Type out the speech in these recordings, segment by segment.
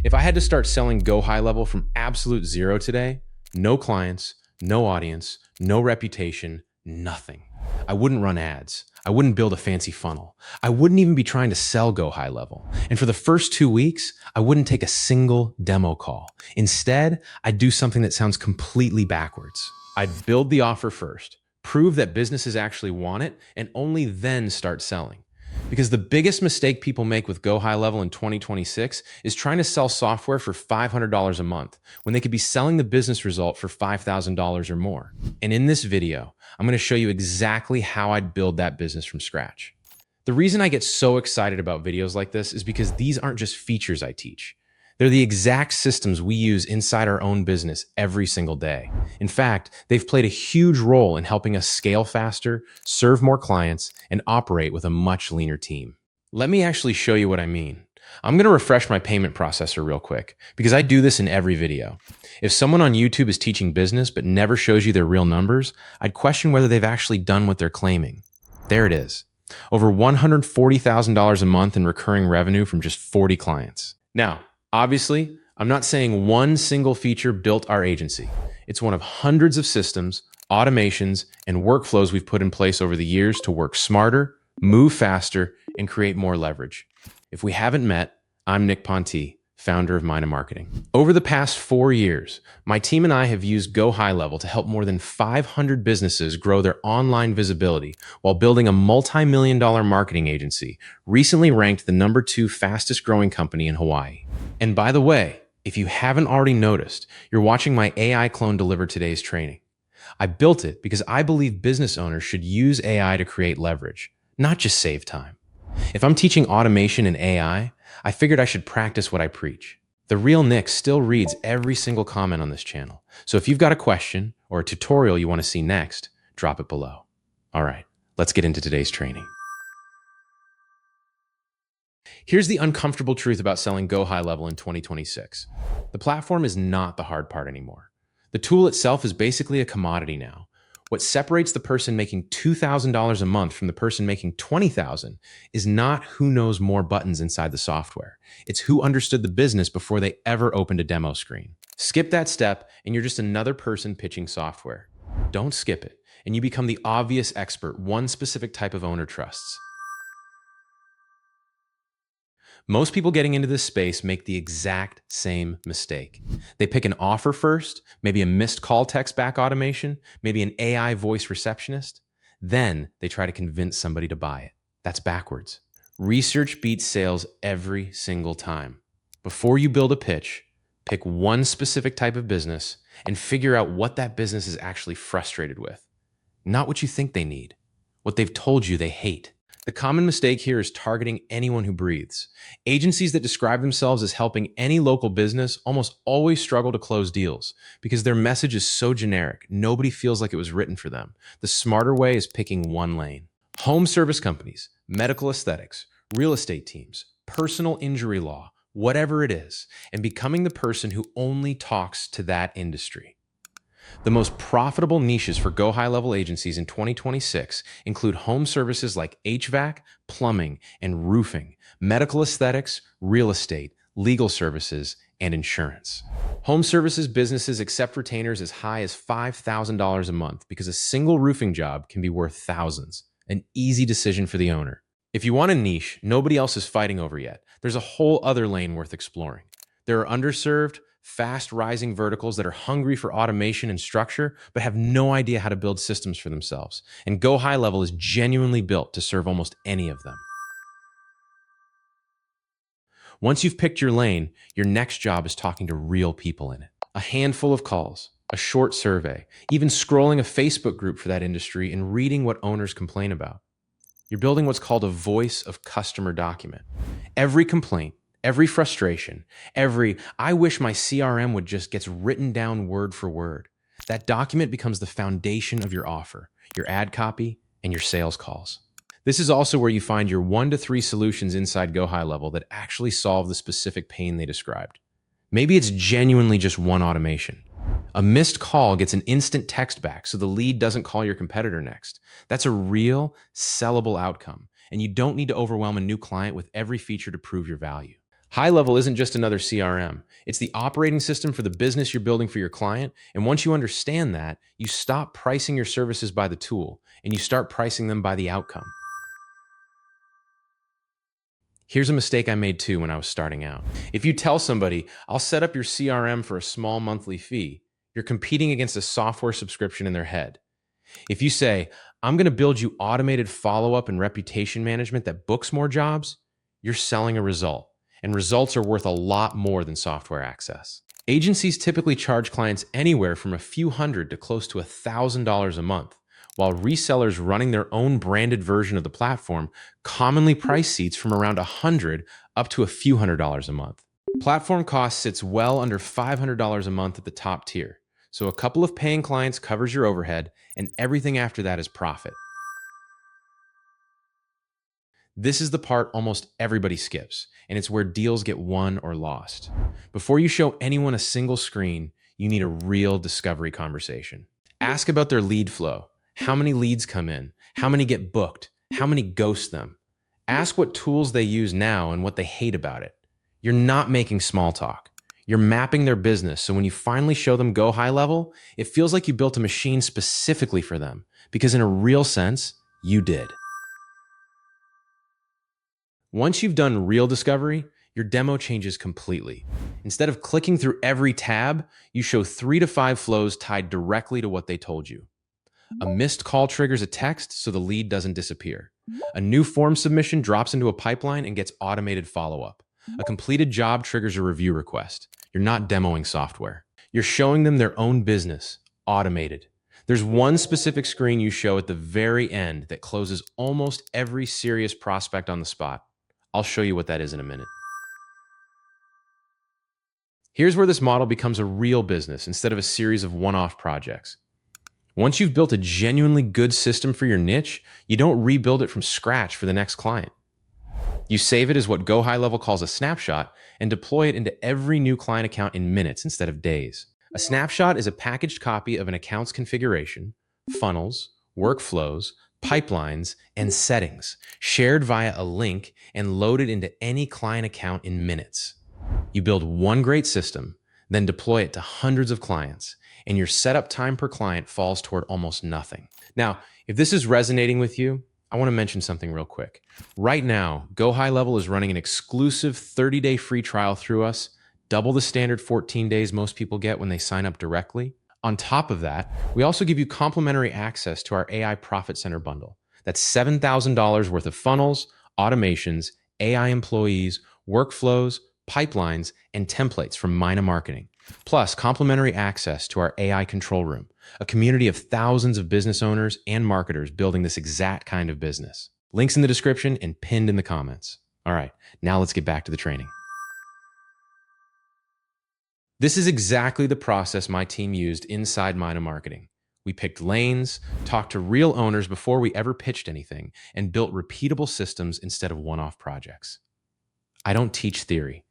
If I had to start selling Go High Level from absolute zero today, no clients, no audience, no reputation, nothing. I wouldn't run ads. I wouldn't build a fancy funnel. I wouldn't even be trying to sell Go High Level. And for the first 2 weeks, I wouldn't take a single demo call. Instead, I'd do something that sounds completely backwards. I'd build the offer first, prove that businesses actually want it, and only then start selling. Because the biggest mistake people make with Go High Level in 2026 is trying to sell software for $500 a month when they could be selling the business result for $5,000 or more. And in this video, I'm going to show you exactly how I'd build that business from scratch. The reason I get so excited about videos like this is because these aren't just features I teach. They're the exact systems we use inside our own business every single day. In fact, they've played a huge role in helping us scale faster, serve more clients, and operate with a much leaner team. Let me actually show you what I mean. I'm going to refresh my payment processor real quick because I do this in every video. If someone on YouTube is teaching business but never shows you their real numbers, I'd question whether they've actually done what they're claiming. There it is. Over $140,000 a month in recurring revenue from just 40 clients. Now, obviously, I'm not saying one single feature built our agency. It's one of hundreds of systems, automations, and workflows we've put in place over the years to work smarter, move faster, and create more leverage. If we haven't met, I'm Nick Ponti, founder of Mina Marketing. Over the past 4 years, my team and I have used Go High Level to help more than 500 businesses grow their online visibility while building a multi-million-dollar marketing agency, recently ranked the #2 fastest growing company in Hawaii. And by the way, if you haven't already noticed, you're watching my AI clone deliver today's training. I built it because I believe business owners should use AI to create leverage, not just save time. If I'm teaching automation and AI, I figured I should practice what I preach. The real Nick still reads every single comment on this channel. So if you've got a question or a tutorial you want to see next, drop it below. All right, let's get into today's training. Here's the uncomfortable truth about selling Go High Level in 2026. The platform is not the hard part anymore. The tool itself is basically a commodity now. What separates the person making $2,000 a month from the person making $20,000 is not who knows more buttons inside the software. It's who understood the business before they ever opened a demo screen. Skip that step and you're just another person pitching software. Don't skip it, and you become the obvious expert one specific type of owner trusts. Most people getting into this space make the exact same mistake. They pick an offer first, maybe a missed call text back automation, maybe an AI voice receptionist. Then they try to convince somebody to buy it. That's backwards. Research beats sales every single time. Before you build a pitch, pick one specific type of business and figure out what that business is actually frustrated with. Not what you think they need, what they've told you they hate. The common mistake here is targeting anyone who breathes. Agencies that describe themselves as helping any local business almost always struggle to close deals because their message is so generic, nobody feels like it was written for them. The smarter way is picking one lane. Home service companies, medical aesthetics, real estate teams, personal injury law, whatever it is, and becoming the person who only talks to that industry. The most profitable niches for Go High Level agencies in 2026 include home services like HVAC, plumbing, and roofing, medical aesthetics, real estate, legal services, and insurance. Home services businesses accept retainers as high as $5,000 a month because a single roofing job can be worth thousands. An easy decision for the owner. If you want a niche nobody else is fighting over yet, there's a whole other lane worth exploring. There are underserved, fast rising verticals that are hungry for automation and structure, but have no idea how to build systems for themselves. And Go High Level is genuinely built to serve almost any of them. Once you've picked your lane, your next job is talking to real people in it. A handful of calls, a short survey, even scrolling a Facebook group for that industry and reading what owners complain about. You're building what's called a voice of customer document. Every complaint, every frustration, every "I wish my CRM would just" gets written down word for word. That document becomes the foundation of your offer, your ad copy, and your sales calls. This is also where you find your 1 to 3 solutions inside Go High Level that actually solve the specific pain they described. Maybe it's genuinely just one automation. A missed call gets an instant text back so the lead doesn't call your competitor next. That's a real, sellable outcome, and you don't need to overwhelm a new client with every feature to prove your value. High Level isn't just another CRM. It's the operating system for the business you're building for your client. And once you understand that, you stop pricing your services by the tool and you start pricing them by the outcome. Here's a mistake I made too when I was starting out. If you tell somebody, I'll set up your CRM for a small monthly fee, you're competing against a software subscription in their head. If you say, I'm going to build you automated follow-up and reputation management that books more jobs, you're selling a result. And results are worth a lot more than software access. Agencies typically charge clients anywhere from a few hundred to close to $1,000 a month, while resellers running their own branded version of the platform commonly price seats from around $100 up to a few $100s a month. Platform cost sits well under $500 a month at the top tier. So a couple of paying clients covers your overhead, and everything after that is profit. This is the part almost everybody skips, and it's where deals get won or lost. Before you show anyone a single screen, you need a real discovery conversation. Ask about their lead flow. How many leads come in? How many get booked? How many ghost them? Ask what tools they use now and what they hate about it. You're not making small talk. You're mapping their business, so when you finally show them Go High Level, it feels like you built a machine specifically for them, because in a real sense, you did. Once you've done real discovery, your demo changes completely. Instead of clicking through every tab, you show 3 to 5 flows tied directly to what they told you. A missed call triggers a text so the lead doesn't disappear. A new form submission drops into a pipeline and gets automated follow-up. A completed job triggers a review request. You're not demoing software. You're showing them their own business, automated. There's one specific screen you show at the very end that closes almost every serious prospect on the spot. I'll show you what that is in a minute. Here's where this model becomes a real business instead of a series of one-off projects. Once you've built a genuinely good system for your niche, you don't rebuild it from scratch for the next client. You save it as what GoHighLevel calls a snapshot and deploy it into every new client account in minutes instead of days. A snapshot is a packaged copy of an account's configuration, funnels, workflows, pipelines, and settings, shared via a link and loaded into any client account in minutes. You build one great system, then deploy it to hundreds of clients, and your setup time per client falls toward almost nothing. Now, if this is resonating with you, I want to mention something real quick. Right now, Go High Level is running an exclusive 30-day free trial through us, double the standard 14 days most people get when they sign up directly. On top of that, we also give you complimentary access to our AI Profit Center bundle. That's $7,000 worth of funnels, automations, AI employees, workflows, pipelines, and templates from Mina Marketing, plus complimentary access to our AI control room, a community of thousands of business owners and marketers building this exact kind of business. Links in the description and pinned in the comments. All right, now let's get back to the training. This is exactly the process my team used inside Mina Marketing. We picked lanes, talked to real owners before we ever pitched anything, and built repeatable systems instead of one-off projects. I don't teach theory.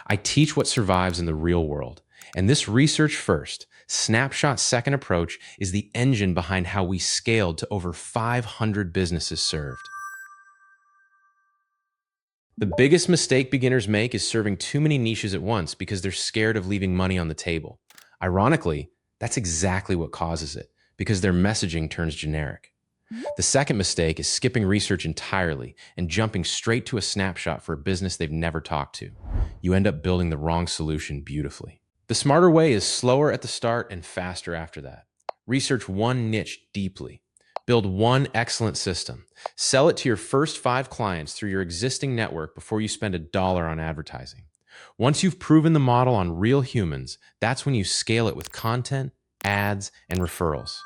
I teach what survives in the real world. And this research first, snapshot second approach is the engine behind how we scaled to over 500 businesses served. The biggest mistake beginners make is serving too many niches at once because they're scared of leaving money on the table. Ironically, that's exactly what causes it, because their messaging turns generic. The second mistake is skipping research entirely and jumping straight to a snapshot for a business they've never talked to. You end up building the wrong solution beautifully. The smarter way is slower at the start and faster after that. Research one niche deeply. Build one excellent system. Sell it to your first 5 clients through your existing network before you spend $1 on advertising. Once you've proven the model on real humans, that's when you scale it with content, ads, and referrals.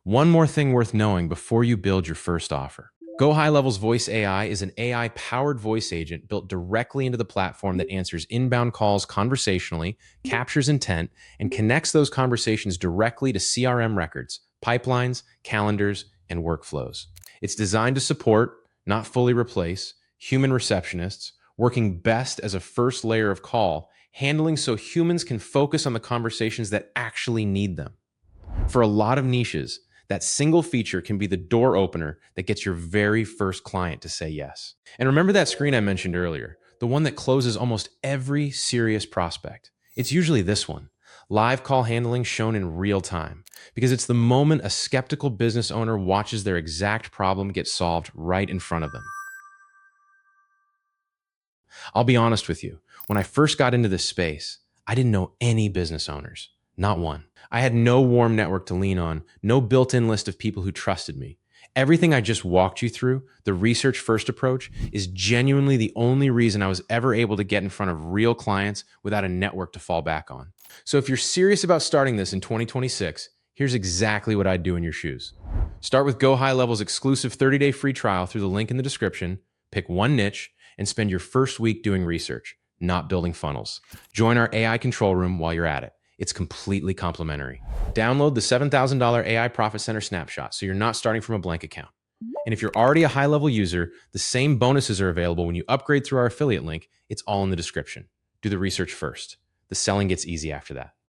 One more thing worth knowing before you build your first offer. GoHighLevel's Voice AI is an AI-powered voice agent built directly into the platform that answers inbound calls conversationally, captures intent, and connects those conversations directly to CRM records, pipelines, calendars, and workflows. It's designed to support, not fully replace, human receptionists, working best as a first layer of call, handling so humans can focus on the conversations that actually need them. For a lot of niches, That single feature can be the door opener that gets your very first client to say yes. And remember that screen I mentioned earlier, the one that closes almost every serious prospect. It's usually this one, live call handling shown in real time, because it's the moment a skeptical business owner watches their exact problem get solved right in front of them. I'll be honest with you, when I first got into this space, I didn't know any business owners, not one. I had no warm network to lean on, no built-in list of people who trusted me. Everything I just walked you through, the research first approach, is genuinely the only reason I was ever able to get in front of real clients without a network to fall back on. So if you're serious about starting this in 2026, here's exactly what I'd do in your shoes. Start with GoHighLevel's exclusive 30-day free trial through the link in the description, pick one niche, and spend your first week doing research, not building funnels. Join our AI control room while you're at it. It's completely complimentary. Download the $7,000 AI Profit Center snapshot so you're not starting from a blank account. And if you're already a high-level user, the same bonuses are available when you upgrade through our affiliate link. It's all in the description. Do the research first. The selling gets easy after that.